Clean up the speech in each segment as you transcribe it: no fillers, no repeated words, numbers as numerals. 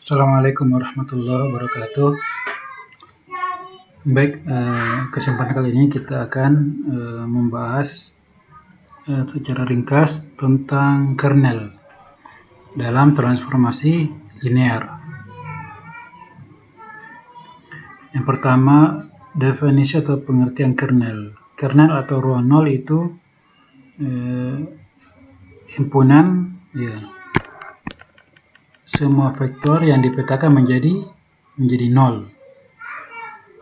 Assalamualaikum warahmatullahi wabarakatuh. Baik, kesempatan kali ini kita akan membahas secara ringkas tentang kernel dalam transformasi linear. Yang pertama, definisi atau pengertian kernel. Kernel atau ruang nol itu himpunan semua vektor yang dipetakan menjadi nol.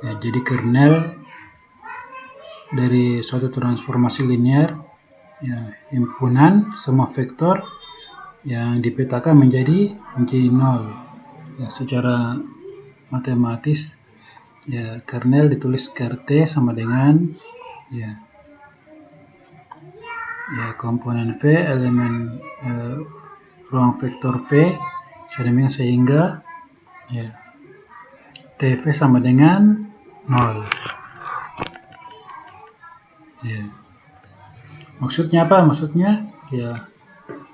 Jadi kernel dari suatu transformasi linear, himpunan semua vektor yang dipetakan menjadi nol. Secara matematis, kernel ditulis ker T sama dengan komponen V elemen ruang vektor V sehingga TV sama dengan 0. Maksudnya apa? Maksudnya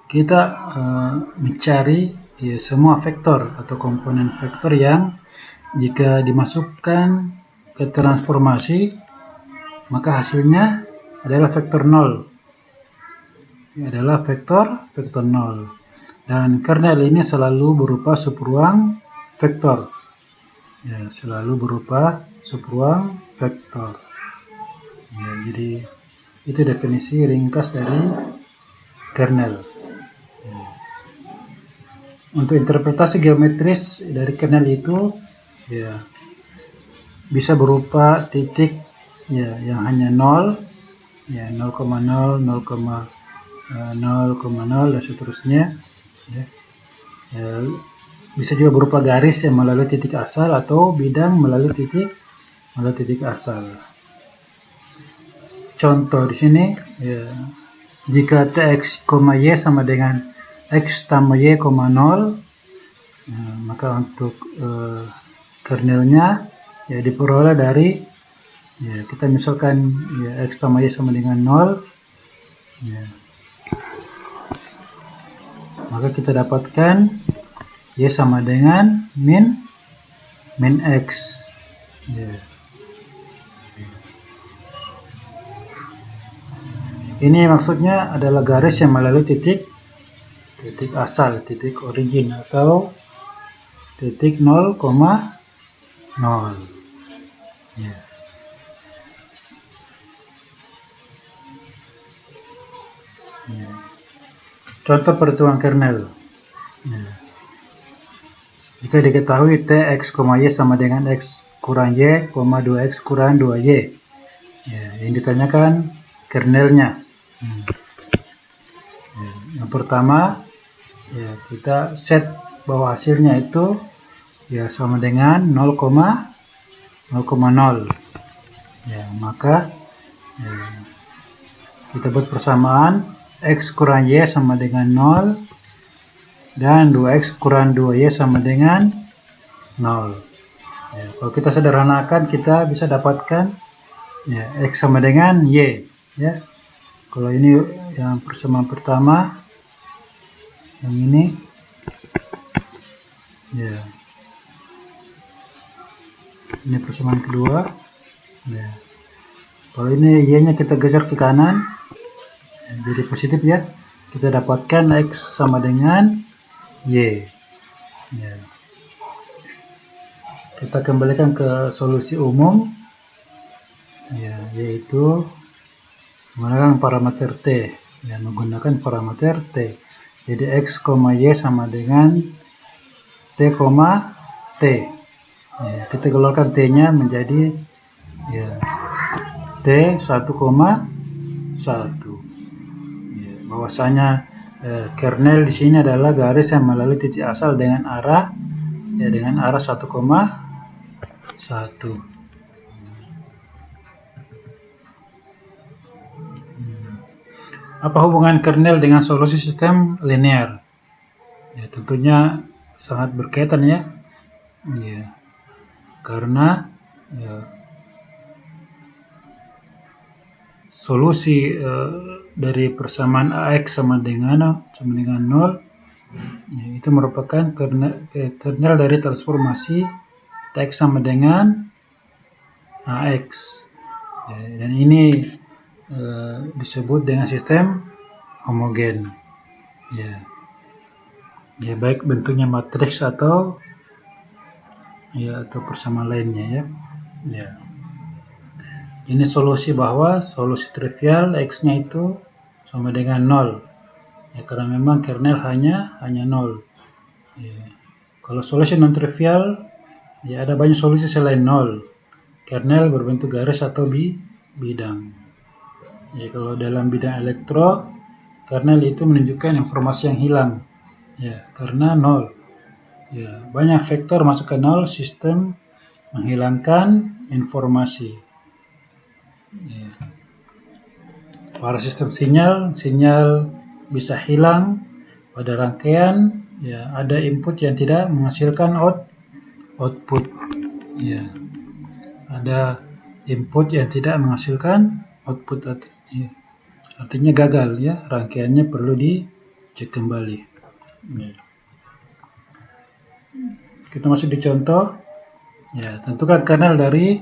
kita mencari semua vektor atau komponen vektor yang jika dimasukkan ke transformasi maka hasilnya adalah vektor 0. Adalah vektor 0. Dan kernel ini selalu berupa subruang vektor. Selalu berupa subruang vektor. Jadi itu definisi ringkas dari kernel. Untuk interpretasi geometris dari kernel itu bisa berupa titik yang hanya 0, 0,0, 0,0 dan seterusnya. Bisa juga berupa garis yang melalui titik asal atau bidang melalui titik asal. Contoh di sini, jika Tx, Y sama dengan X tambah Y, 0, maka untuk kernelnya diperoleh dari kita misalkan X tambah Y sama dengan 0, maka kita dapatkan Y sama dengan min X. Ini maksudnya adalah garis yang melalui titik asal, titik origin atau titik 0,0. Contoh perhitungan kernel. Jika diketahui Tx, Y sama dengan X kurang Y, 2X kurang 2Y. Yang ditanyakan kernelnya. Yang pertama, kita set bahwa hasilnya itu sama dengan 0,0. Maka kita buat persamaan X kurang Y sama dengan 0 dan 2X kurang 2Y sama dengan 0. Kalau kita sederhanakan kita bisa dapatkan X sama dengan Y. Kalau ini yang persamaan pertama, yang ini ini persamaan kedua. Kalau ini Y nya kita geser ke kanan jadi positif, kita dapatkan X sama dengan Y. Kita kembalikan ke solusi umum, yaitu menggunakan parameter T. Menggunakan parameter T. Jadi X, Y sama dengan T, T. Kita keluarkan T-nya menjadi T 1,1. Bahwasanya kernel di sini adalah garis yang melalui titik asal dengan arah 1,1. Apa hubungan kernel dengan solusi sistem linear? Tentunya sangat berkaitan karena solusi dari persamaan AX sama dengan 0 Ya, itu merupakan kernel dari transformasi Tx sama dengan Ax. Ya, dan ini disebut dengan sistem homogen. Ya, baik bentuknya matriks atau persamaan lainnya ya. Ya. Ini solusi bahwa solusi trivial x-nya itu sama dengan 0. Ya, karena memang kernel hanya 0. Ya. Kalau solusi non trivial, ya ada banyak solusi selain 0. Kernel berbentuk garis atau bidang. Ya, kalau dalam bidang elektro, kernel itu menunjukkan informasi yang hilang. Ya, karena 0. Ya, banyak vektor masuk ke 0, sistem menghilangkan informasi. Ya. Pada sistem sinyal bisa hilang pada rangkaian. Ya, ada input yang tidak menghasilkan output. Ya, ada input yang tidak menghasilkan output. Ya. Artinya gagal ya, rangkaiannya perlu dicek kembali. Ya. Kita masuk di contoh. Ya, tentukan kernel dari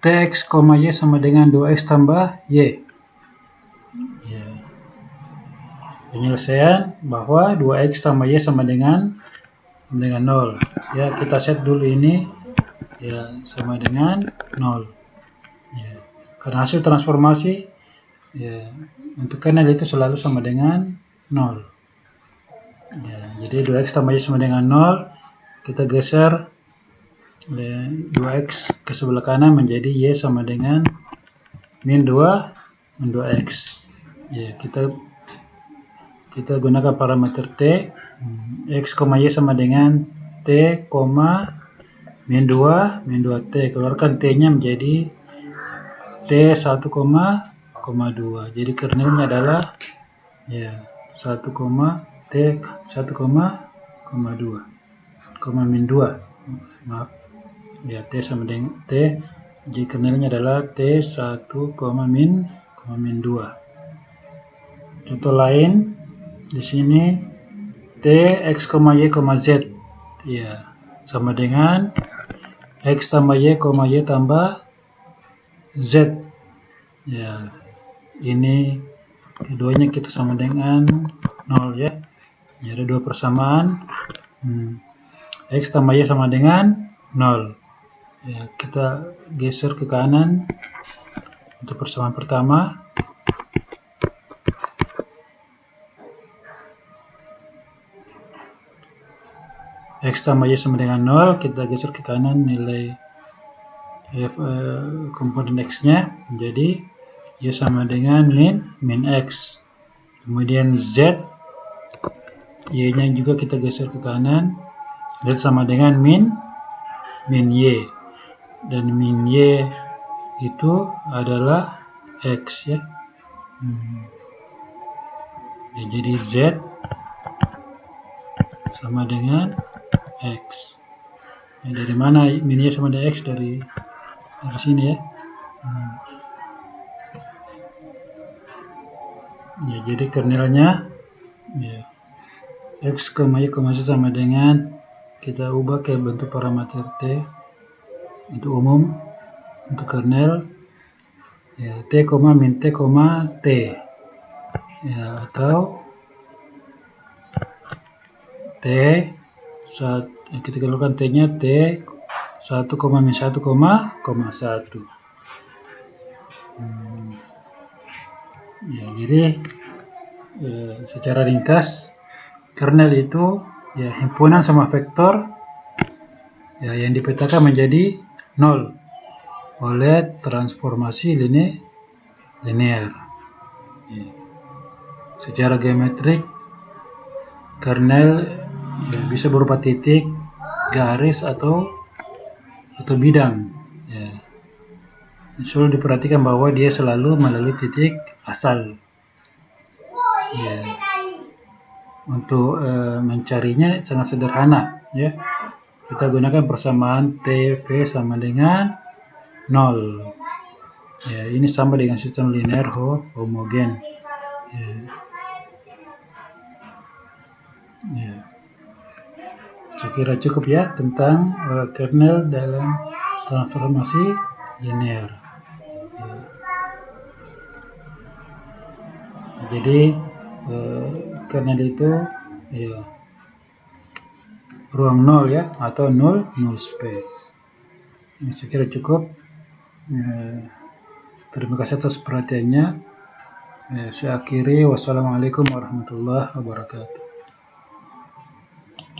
Tx, y sama dengan 2x tambah y. Ya. Penyelesaian bahwa 2x tambah y sama dengan 0. Ya, kita set dulu ini ya sama dengan 0. Ya. Karena hasil transformasi ya untuk kernel itu selalu sama dengan 0. Ya, jadi 2x tambah y sama dengan 0. Kita geser 2x ke sebelah kanan menjadi y sama dengan min 2x. Ya, kita gunakan parameter t, x, y sama dengan t, min 2t. Keluarkan t-nya menjadi t 1, 2. Jadi kernelnya adalah ya 1, t 1, min 2. Maaf. Ya, t sama dengan t. Jadi kernelnya adalah t 1, min 2. Contoh lain di sini t x, y, z. Ya, sama dengan x tambah y, tambah z. Ya, ini keduanya kita sama dengan 0 ya. Ya, ada dua persamaan. X tambah y sama dengan 0. Ya, kita geser ke kanan untuk persamaan pertama. X tambah y sama dengan 0, kita geser ke kanan nilai komponen x-nya menjadi y sama dengan min x. Kemudian z, y-nya juga kita geser ke kanan, z sama dengan min y. Dan min y itu adalah x ya. Ya, jadi z sama dengan x. Ya, dari mana min y sama dengan x? Dari sini ya. Ya, jadi kernelnya ya, x, y, z sama dengan, kita ubah ke bentuk parameter t untuk umum untuk kernel ya, t, min t, t ya, atau t kita keluarkan t nya t 1, min 1, 1. Ya, jadi secara ringkas kernel itu ya himpunan sama vektor ya yang dipetakan menjadi 0 oleh transformasi linear. Ya. Secara geometrik kernel ya, bisa berupa titik, garis atau bidang. Ya. Selalu diperhatikan bahwa dia selalu melalui titik asal. Ya. Untuk mencarinya sangat sederhana ya. Kita gunakan persamaan TV sama dengan 0. Ya, ini sama dengan sistem linear homogen. Ya. Saya kira cukup ya tentang kernel dalam transformasi linear. Jadi kernel itu ya ruang nol ya, atau null space. Ini saya kira cukup. Terima kasih atas perhatiannya. Saya akhiri. Wassalamualaikum warahmatullahi wabarakatuh.